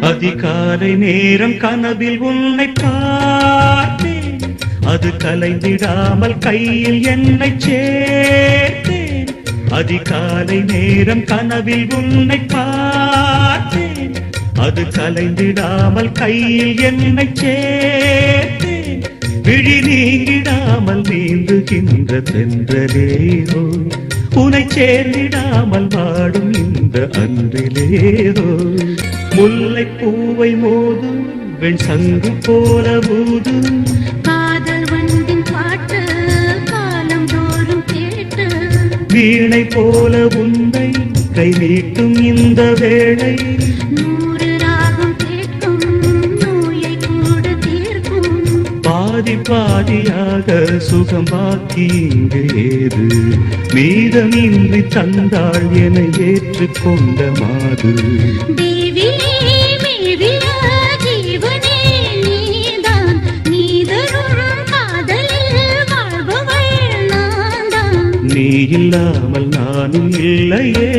அதிகாலை நேரம் கனவில் உன்னை பார்த்தேன், அது கலைந்திடாமல் கையில் என்னை சேர்த்தேன். அதிகாலை நேரம் கனவில் உன்னை பார்த்தேன், அது கலைந்திடாமல் கையில் என்னை சேர்த்தேன். விழி நீங்கிடாமல் நீந்துகின்ற தென்றலேரோ, உனை சேர்ந்திடாமல் வாடும் இந்த அன்றிலேரோ. முல்லை பூவை மோதும் வெண் சங்கு போல ஊதும் காதல் வண்டின் பாட்டு காலம் தோறும் கேட்டு, வீணை போல உன்னை கை நீட்டும் இந்த வேளை. நூறு ராகம் கேட்கும் நோயை கூட தீர்க்கும். பாதி பாதியாக சுகம் பாக்கி இங்கு ஏது, மீதமின்றி தந்தாள் என ஏற்றுக்கொண்ட மாது. நீ இல்லாமல் நானும் இல்லையே.